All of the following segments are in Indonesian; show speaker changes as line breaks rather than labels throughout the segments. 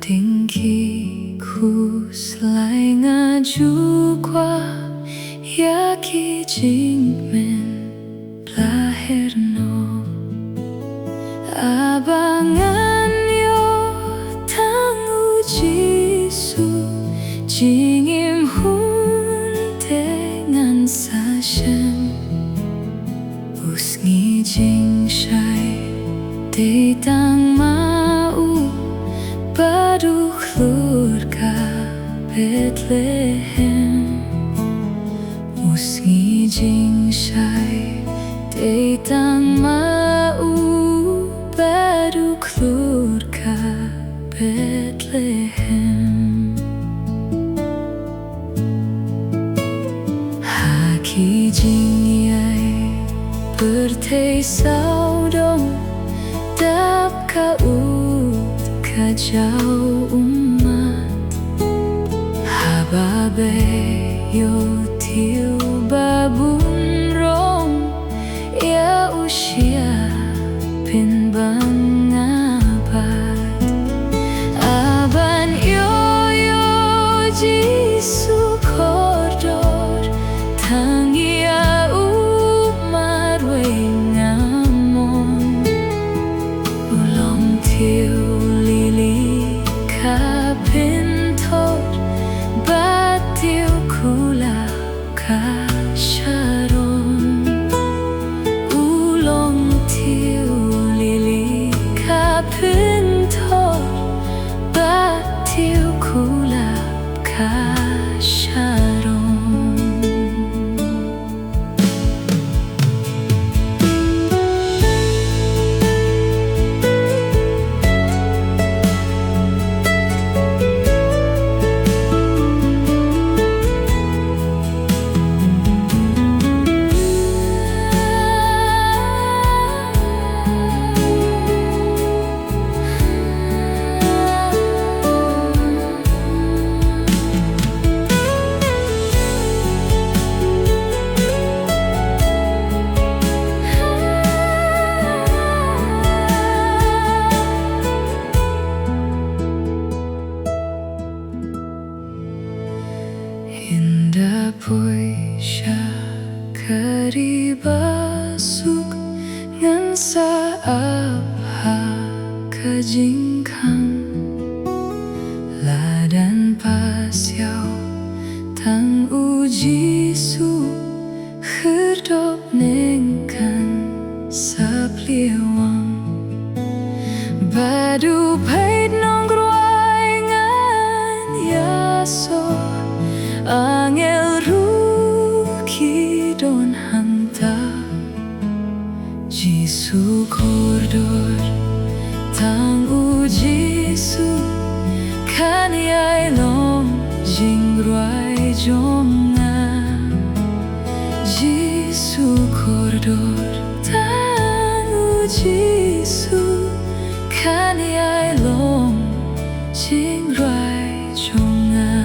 Tinggiku selai ngaju qua yaki jingmen plaherno abangan yo tangu jisu jingim hun dengan sashem usngi jing shai de tang mau Badu klurka Bethlehem Usngi jing shai Deitang mau Badu klurka Bethlehem Haki jing yai Bertei saudong Dap ka Kajau umat Hababe yo tiu babun rong Ya usia pin bangapat Aban yo jisu kordor Tangi ya umar wengamon Ulong tiu Kapintor batiu kula kasharon ulong tiu lili kapintor batiu kula kasharon Indah poisya karibasuk ngan saabha kajingkang ladan pasyau tang uji su herdop nengkan sapliwang badu pait nongruai ngan yaso Angel ruki don hanta Jisu kordor tang u Jisu kan yai long Jingrwai jonga Jisu kordor tang u Jisu kan yai long Jingrwai jonga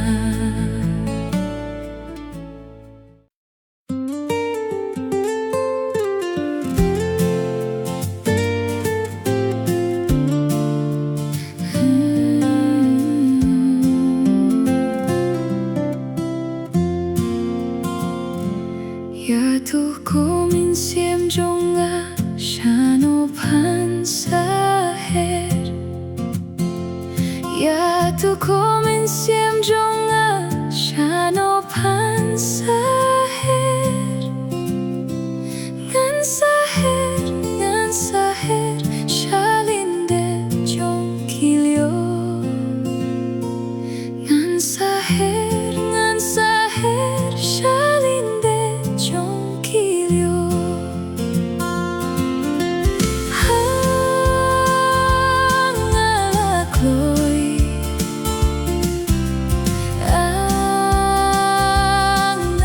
Ya tu ko min siem jonga shano pan saher Ya tu ko min siem jonga shano pan saher Ngan saher shalinde jong kilyo Ngan saher shalinde jong kilyo Ang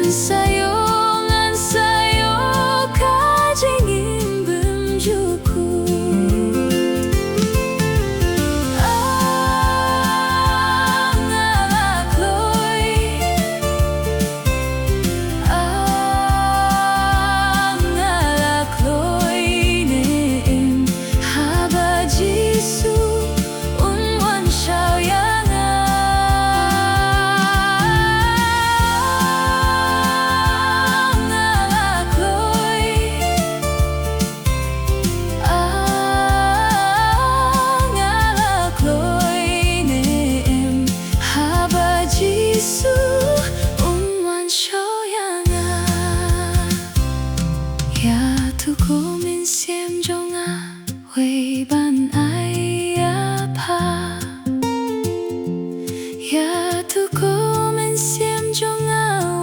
ngan sayo kajing imbim juku. Tu cô mình xem trong quay ban ai pa. Ya tu cô mình xem trong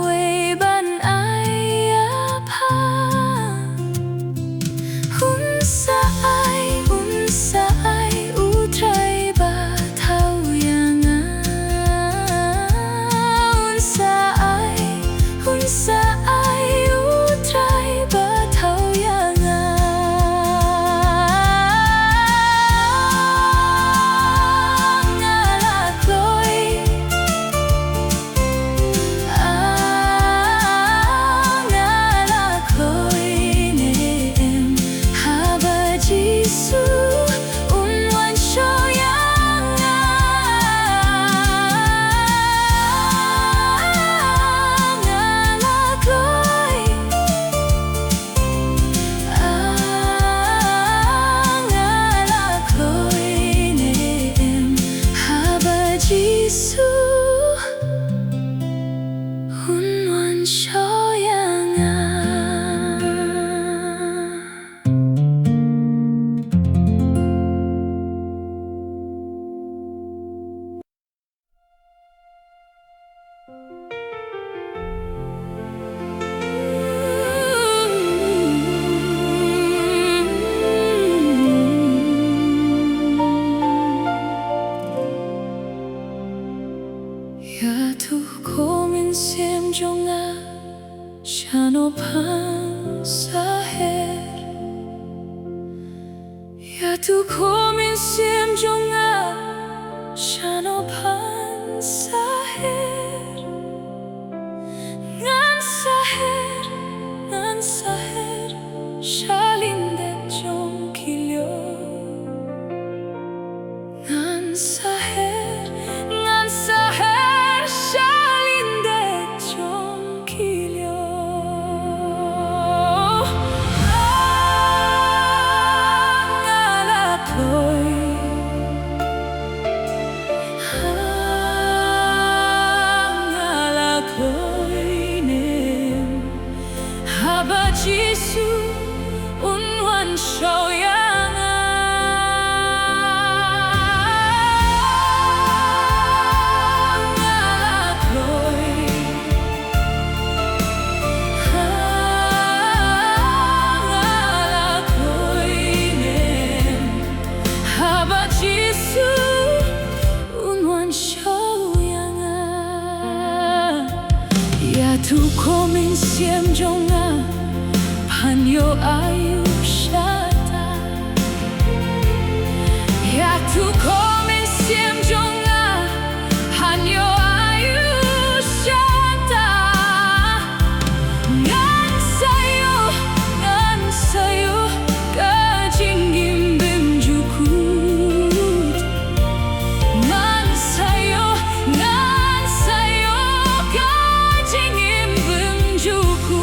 quay ban ai pa. Hun sa ai u trai ba thao yang hun sa ai u trai ba thao yang. Ya tu cô mình xem trong chano pan saher. Ya tu cô mình xem trong chano pan saher. Ngan saher shalinde trong kilyo. Ngan saher shalinde trong kilyo. Haba Jisu unwan show yang Haba Jisu unwan show yang ya tu ko min siem jong Panyo ayu shata. Ya tu ko min siem jong Hanyo ayu shata. Ngan sayo kajing imbim jukut. Ngan sayo kajing imbim jukut.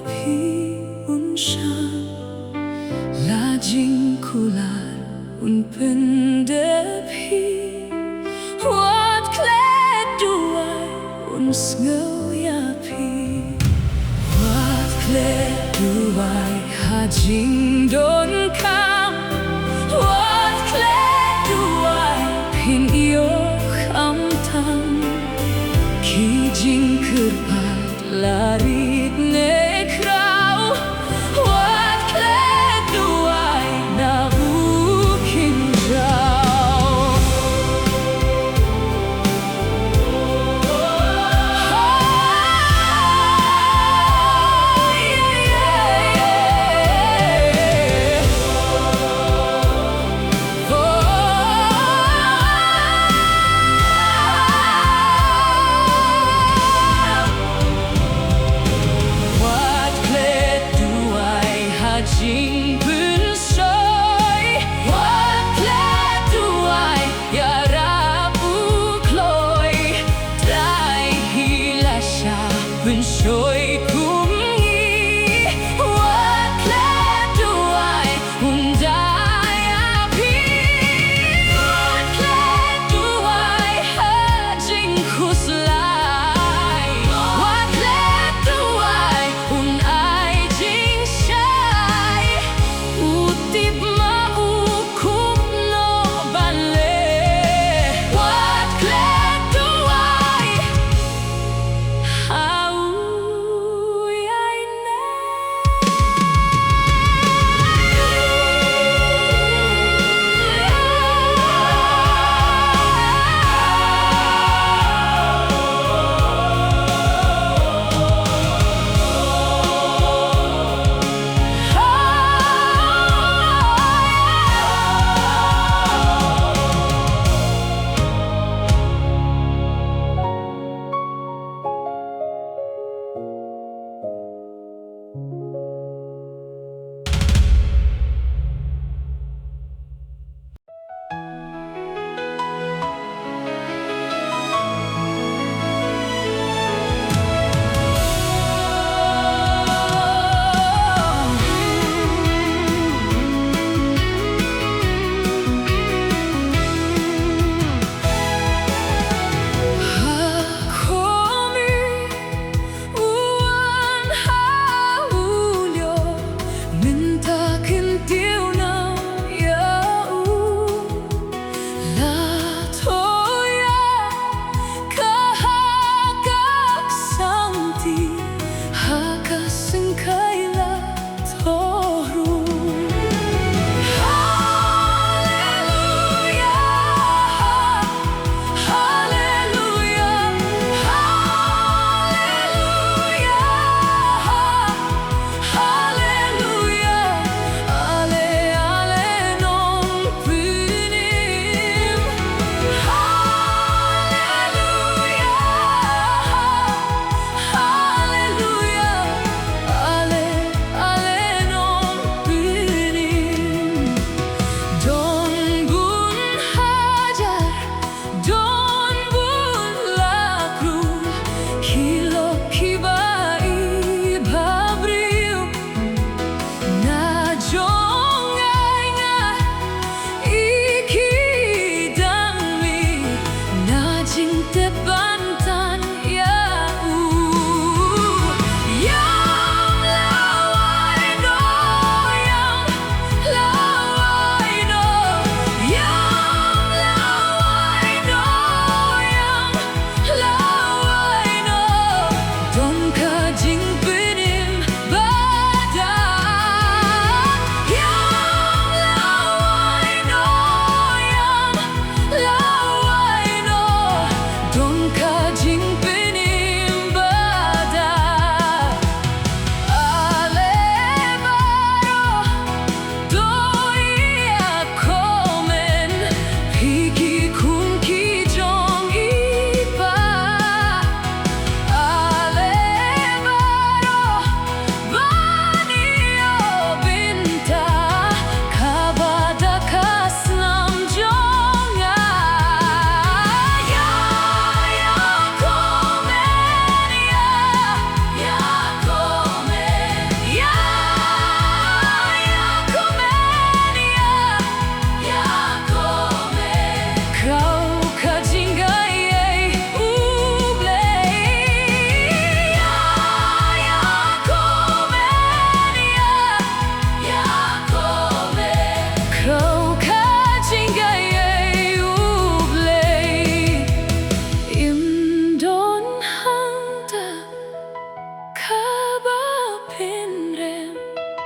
pi un sha la Jingrwai un pende pi wat klet duai un sngo ya pi wat klet duai ha jing don kam wat klet duai pin yo kham tham khi jing kerpat larit ne krau wat klet duai na u kin rau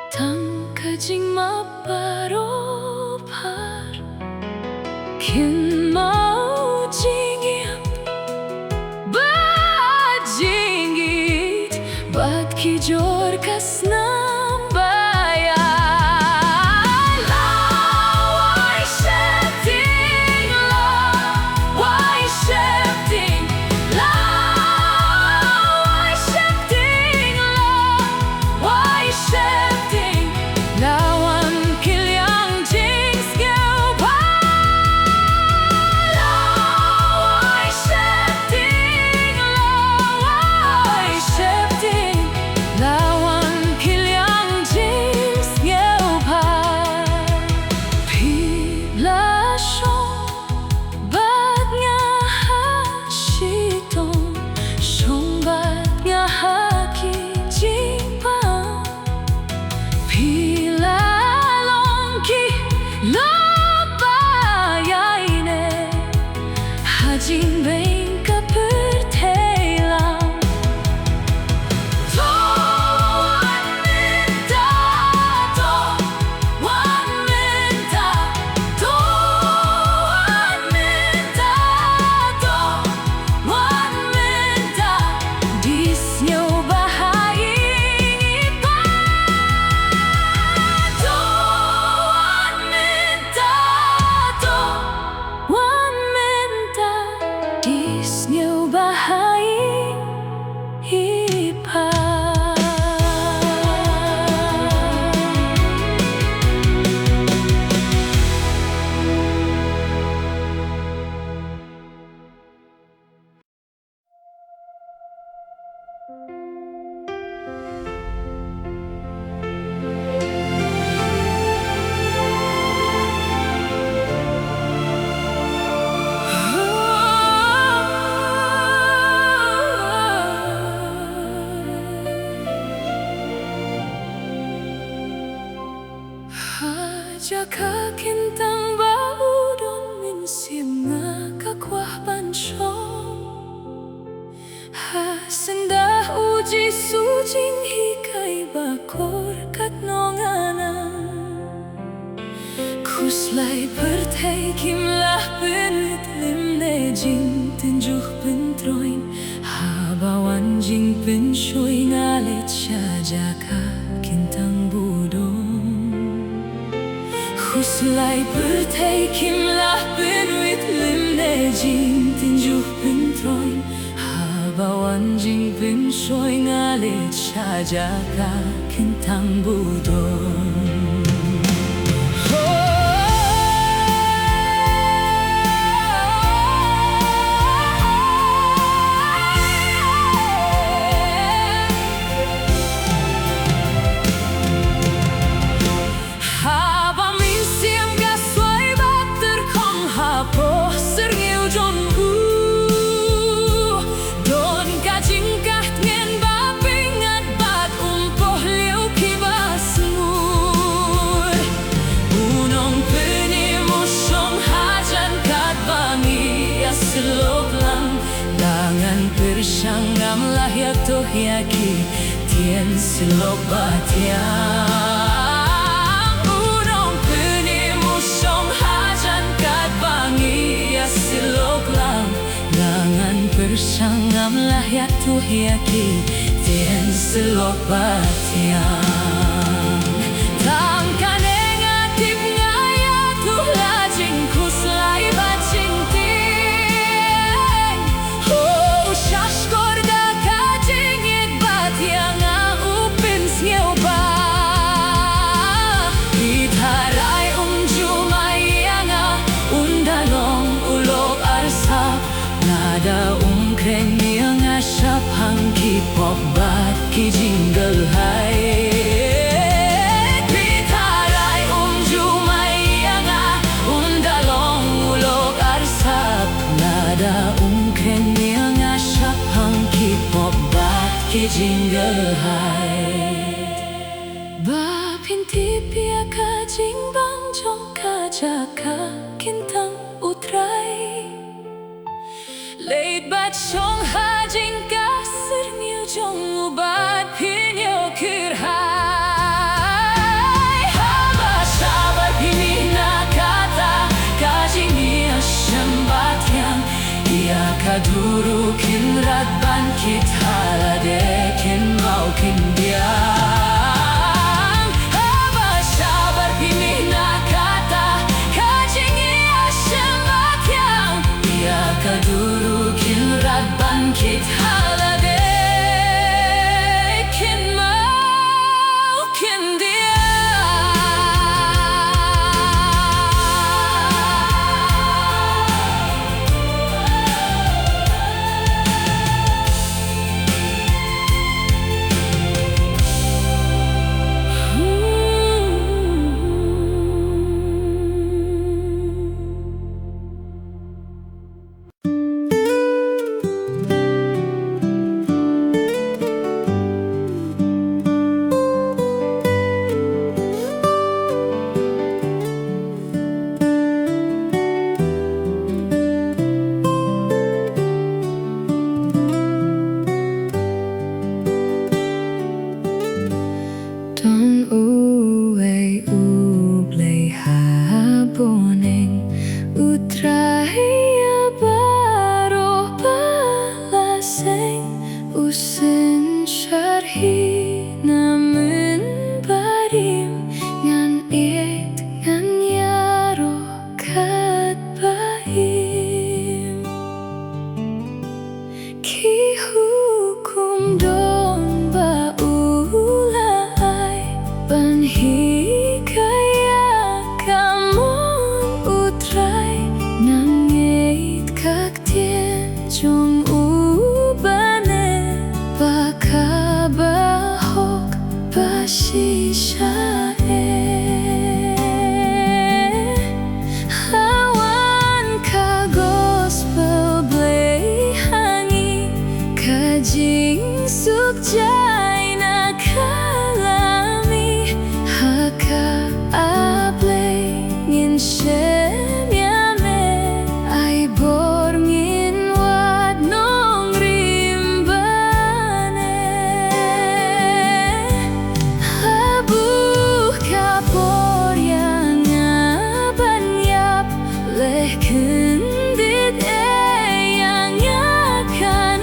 Tang kajing maparo par Kin mau jingip Ba jingit Bat kijor kasnam bayan Why shifting Why shifting Why shifting Why shifting Lawan kilyang jing skill pa Why shifting Why shifting Lawan kilyang jing skill pa Pila shong bat nga ha shitong Shong bat nga ha ki jing pa Pila long ki lo bayaine Hajing bain ka pertelang To one minta To one minta To one minta To one minta Dis nyo bahaing ipa To one minta To one minta Dis nyo bahaing ipa Jaka kintang bau don min sim nga kakwah bansyong Hasendah uji sujing hikay bakor kat nonganan Kuslay pertay kimlah perit limne jing tenjuh pentroin Habawan jing pensyoy ngalit siya jaka kintang budong Kuslay pertay kimlah perit limne jing tenjuh pentroin Habawan jing pensyoy ngalit siya jaka kintang budong Siyang lahyak to hiyaki Tien silok batiang Unong penimusyong hajan kat bangi Ya silok lang Langan persyang lahyak to hiyaki Tien silok batiang Tangkan engatip ngaya tuh lajing kuslay bacing Kren niya nga siya pang kipop bat ki Jingrwai Pitaray jumaya nga undalong ulog arsap Nada kren niya nga siya pang kipop bat ki Jingrwai Ba pinti pia ka jingbang jong ka jaka kintang utray Late bat shong hajing kasir niyo jong ubat pinyo kirhay uwe ublei haboneng utraya baroh balaseng usin syarhi namun barim ngan it ngan yaro kat bahim ki hukum don ba ulai ban hi kaya kamon utrai nang it kak tien jong ubane baka bahok bashisha Jingsuk jai na kalami haka ablay ngin shem yame ai bor ngin wad nong rimbane habuh kapor yang abanyap leh kendit yang akan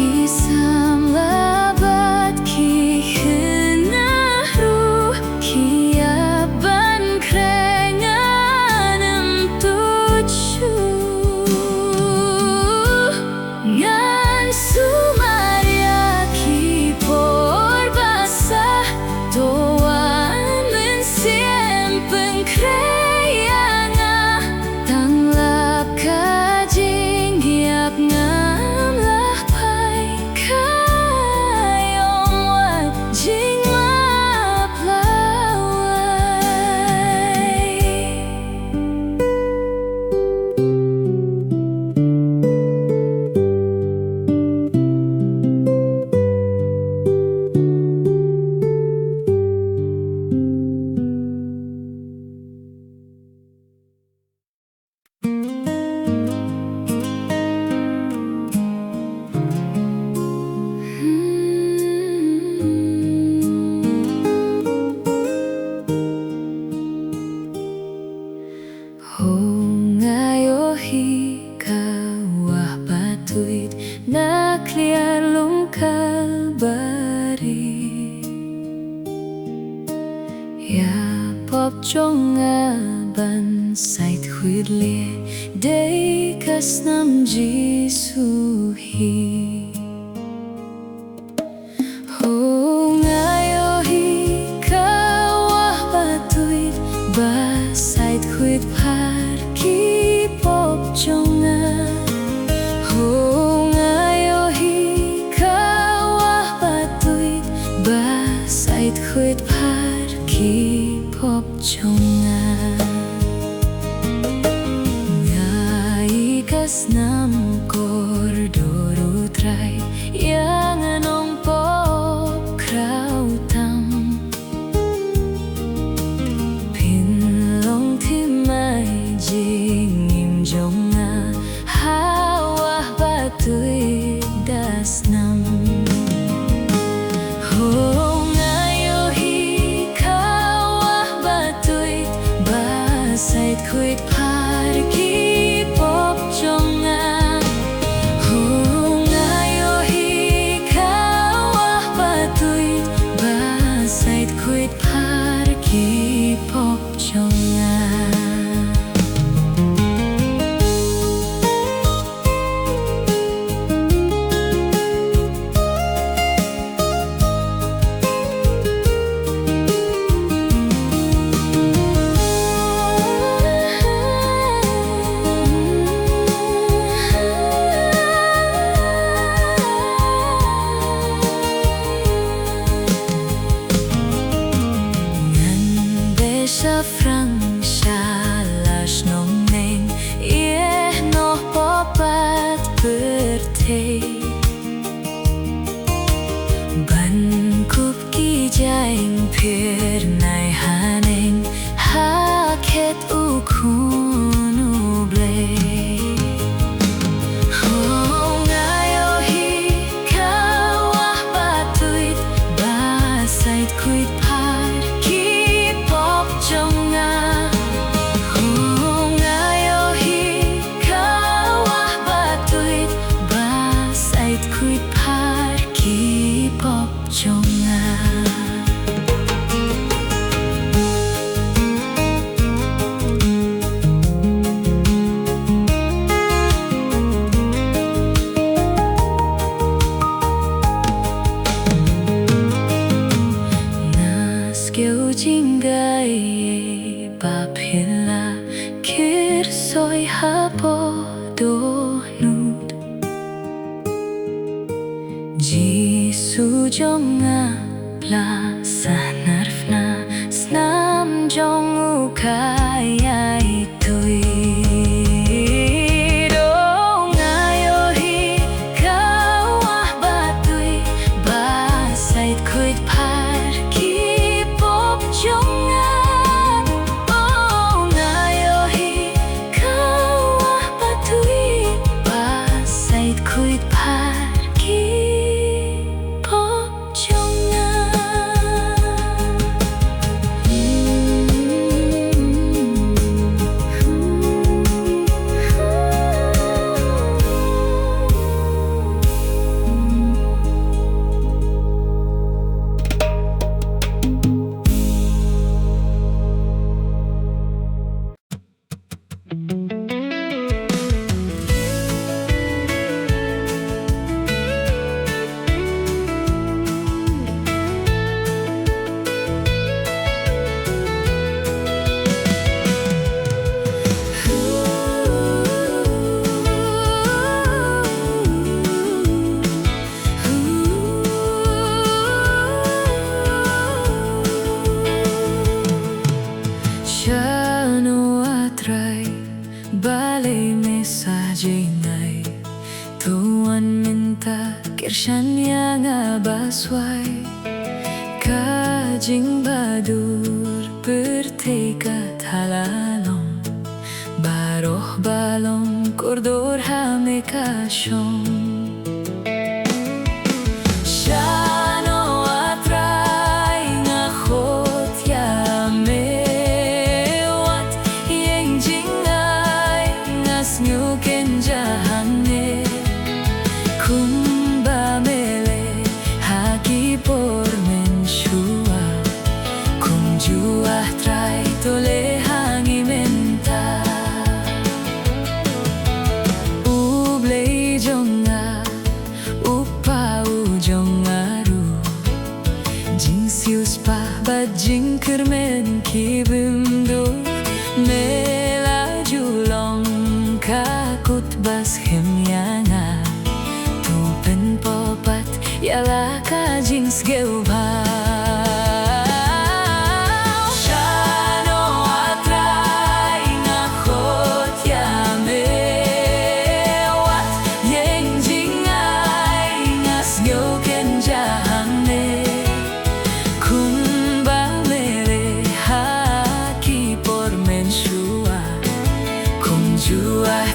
Kisam labat ki henahru kiaban krenganem tuju ngan sumaria ki por basah doan mensiem pengkreyanga tanglap kajing giap ngam Nakliar lungkal bari Ya pop jonga ban sait huidle Day kasnam jisuhi Ho ngayohi kawah batuit Ba sait huid par ki pop jonga Ho Sait huid par ki pop jonga Ngai kasnam kordoru trai yang anong pop krautam Pinlong timai jingim jonga hawah batui dasnam Sait huid par ki pop jonga Ho ngayohi kawah batuit Ba sait huid par ki pop jonga Frang shalas nong neng Ieh noh popat bertei Ban kup ki jaing pir nai haneng Haket ukun ublei Ho ngayohi kawah batuit Ba sait kuit Jingrwai papila kir soy hapo do nud ji sujonga la sanarfna snam jong ukaya itui Balay mensaje ngai tuan minta kirsanya nga baswai kajing badur bertekad halalong baroh balong kordor hame kasyong Jingkermen kibimdo mela julong kakut bas hemyanga tupen popat yala ka jings geubha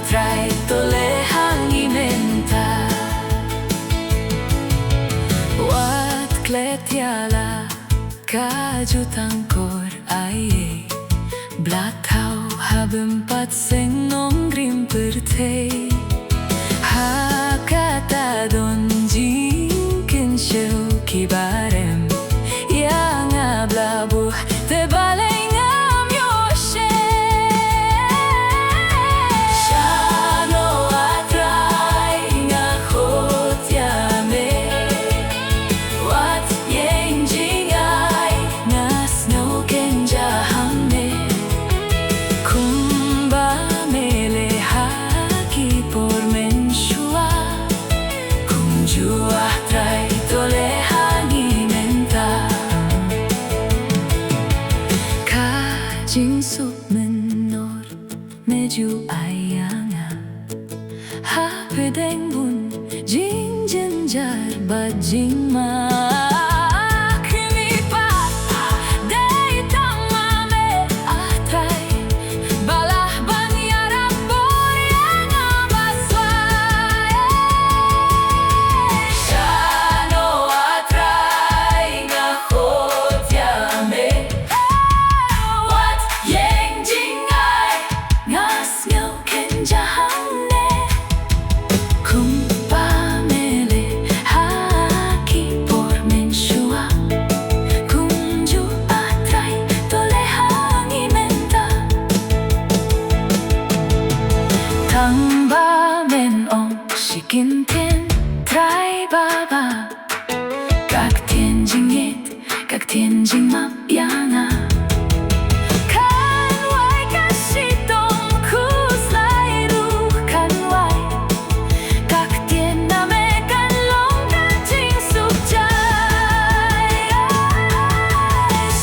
trai tole hangi menta wat klet yala kaju tangkor aye blatau habempat seng nonggrim pertei hakata don jingken show kibarem yang ablabuh tebaleng Jingsuk menor meju ayanga ha pedeng bun jing jenjar bajing ma Kumpa mele haki Jingrwai Khasi ku selalu Jingrwai các tiên nam kan long kan jing suk jai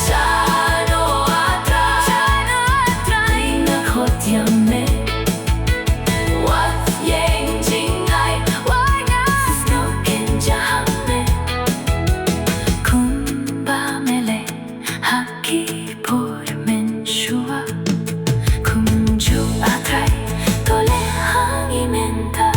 Shano atrai na khot yang me Wat yang jingai wai nga snow ken jaham me Kumba mele haki por menshua Kumju atrai tole hangi menta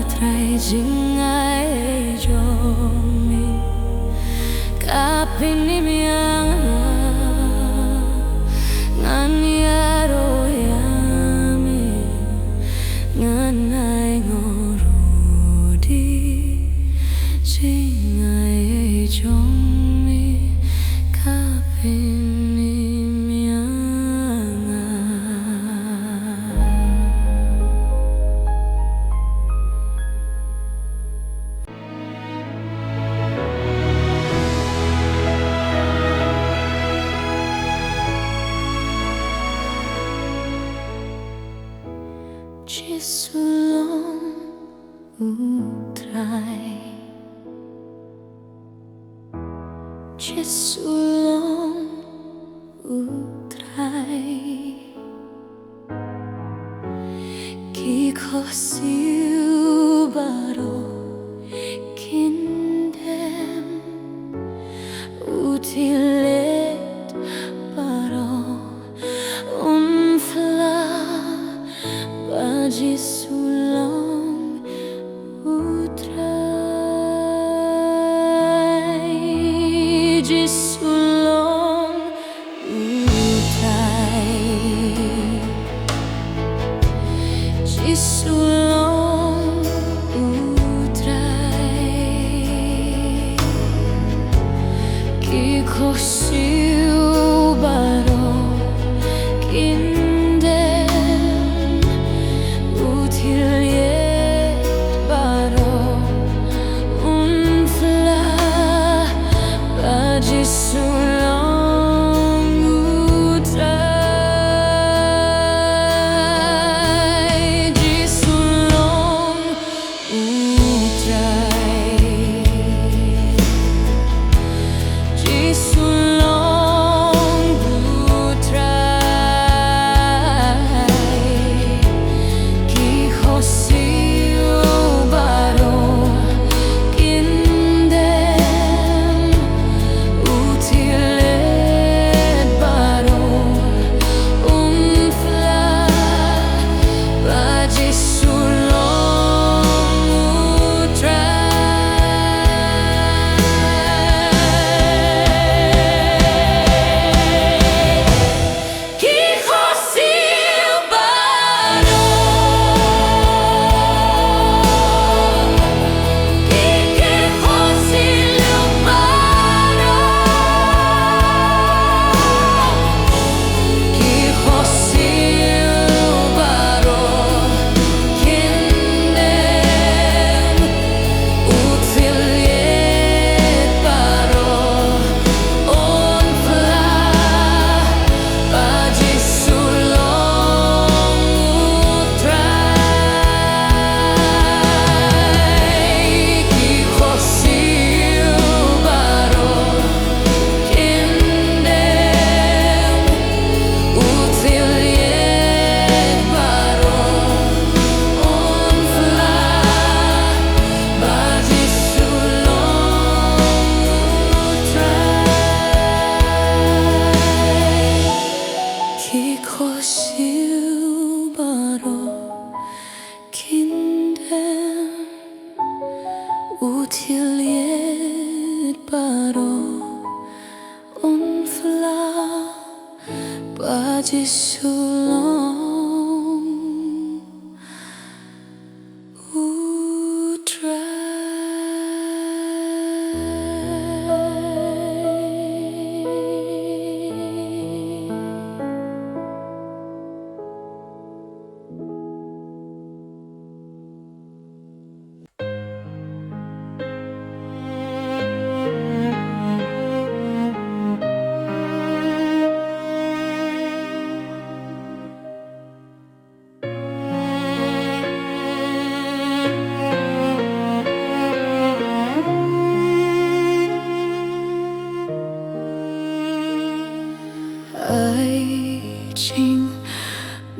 trai Jingrwai cho mình kapin miang ngan yaro yami ngan ai ngoro di Jingrwai cho mình kapin chỉ sulong utrai chỉ sulong utrai ki khasi baro kindem utilet baro Baji sulong utrai, ji sulong utrai, ji sulong utrai, ki khosiu baro Utiliet baro unfla baji sulong Jing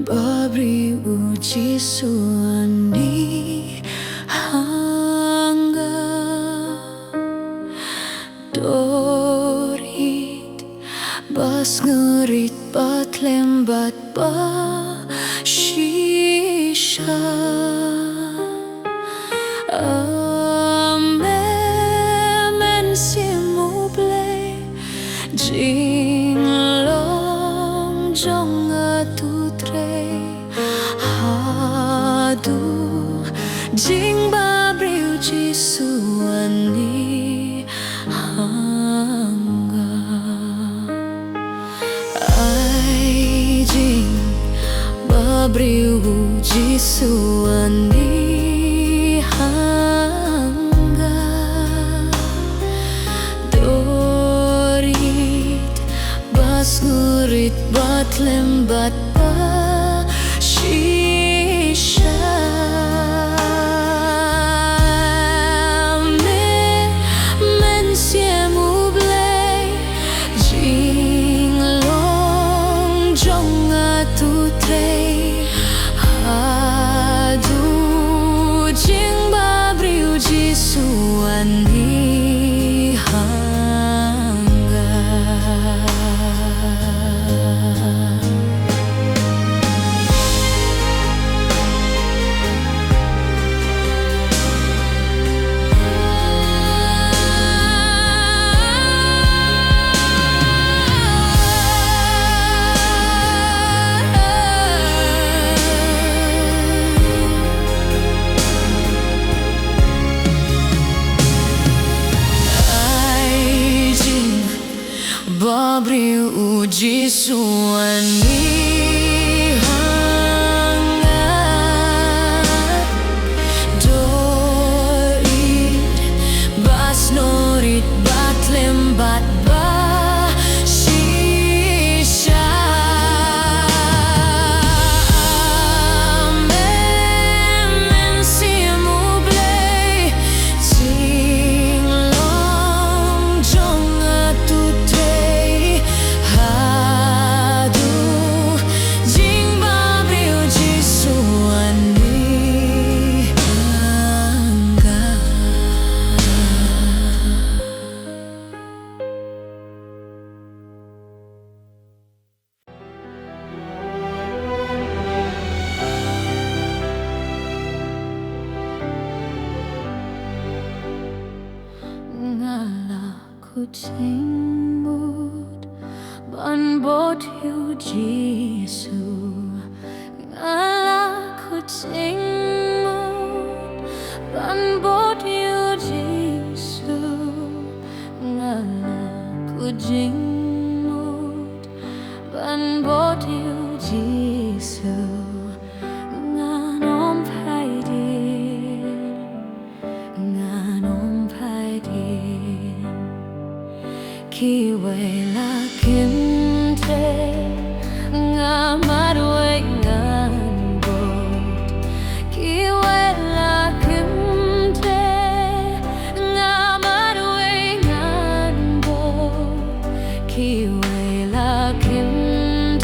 babri uji suani hangga dorit bas ngerit bat lembat ba shi shisha men simu play jing long jong tu tre hadu jing ba briu chi suani hanga ai jing ba briu chi suani hanga dorit bas ngurit bat lembat pa shisha men siemu blay jing long jong tu trei hadu jing ba briu ji suani hanga Babriu uji suani hanga dorit bas norit bat lembat ba shisha men simu blay jing long jong tu kucingmut ban bot yu jisu ngala kucingmut ban bot yu jisu ngala kucingmut ban bot yu jisu nganom phai din nganom phai din khi về là kiếm thế ngã mắt quay ngàn bột khi về là kiếm thế ngã mắt quay ngàn bột khi về là kiếm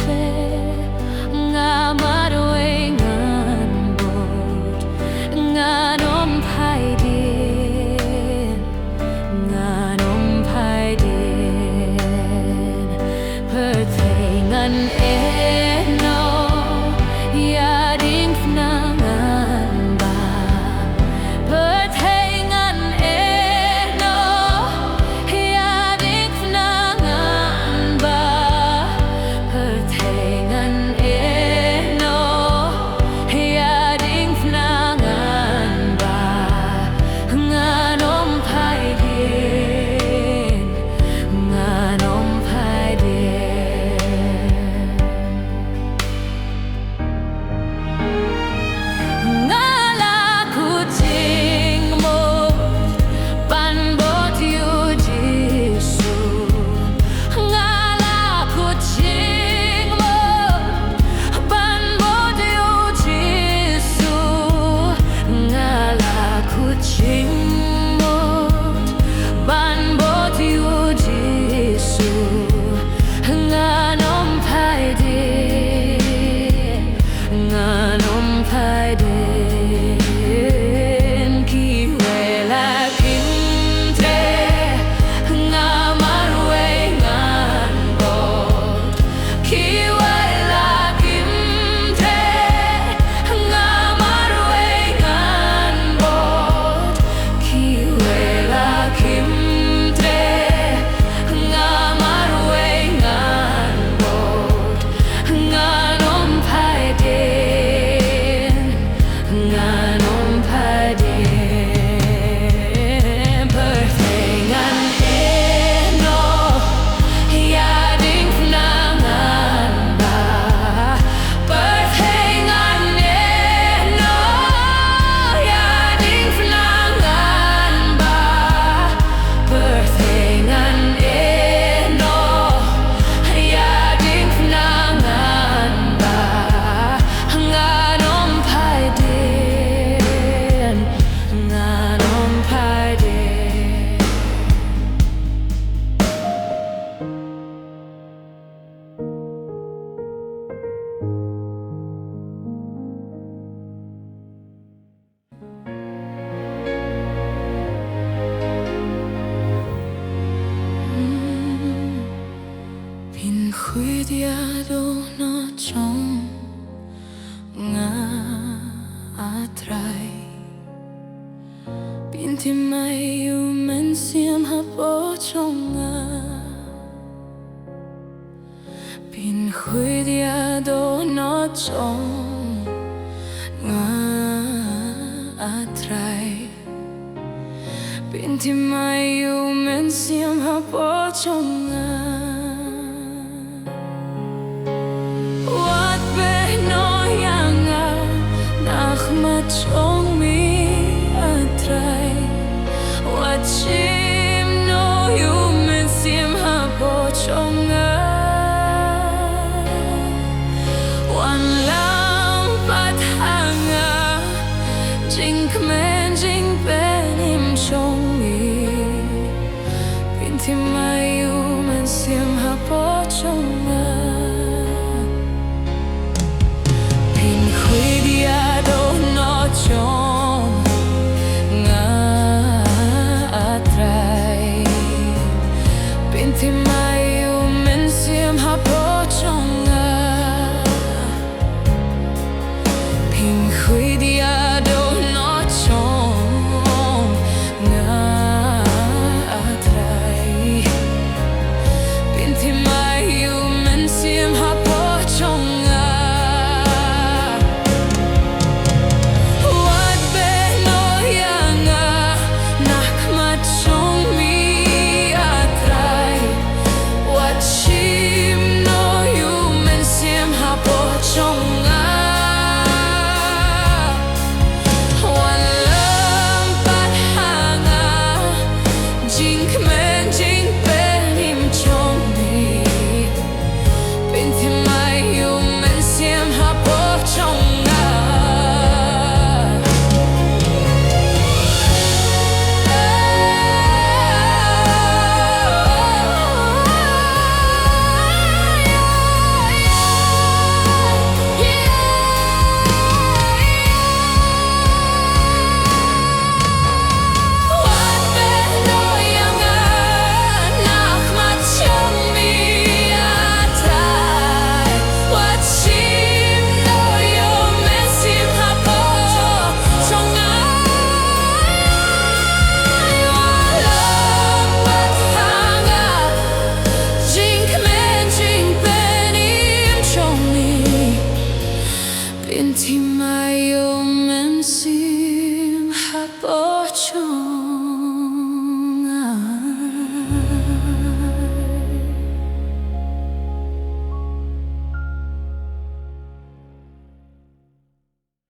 thế ngã mắt ที่ไม่อยู่มันเสียมหาโปชงปินคุยเดียโดนอจงอาไทรปินที่ไม่อยู่มันเสียมหาโปชงวัดเบโนยังนักมาชงมีอาไทรวัดชิมโนอยู่มันเสียมหาโปชงวันลำปัดหางจริงขแมนจริงเป็นอิมชงมีปินที่ไม่อยู่มันเสียมหาโปชงปินคุยเดียโดนอจงอาไทรปินที่ไม่อยู่มันเสียมหาโปชงคุยเดียโดนอชงอาไทรปินที่ไม่อยู่มันเสียมหาโปชงวัดเบโนยังนักมาชงมีอาไทรวัดชิมโนอยู่มันเสียมหาโปชงที่ไม่ยอมมันเสียมหาโปชง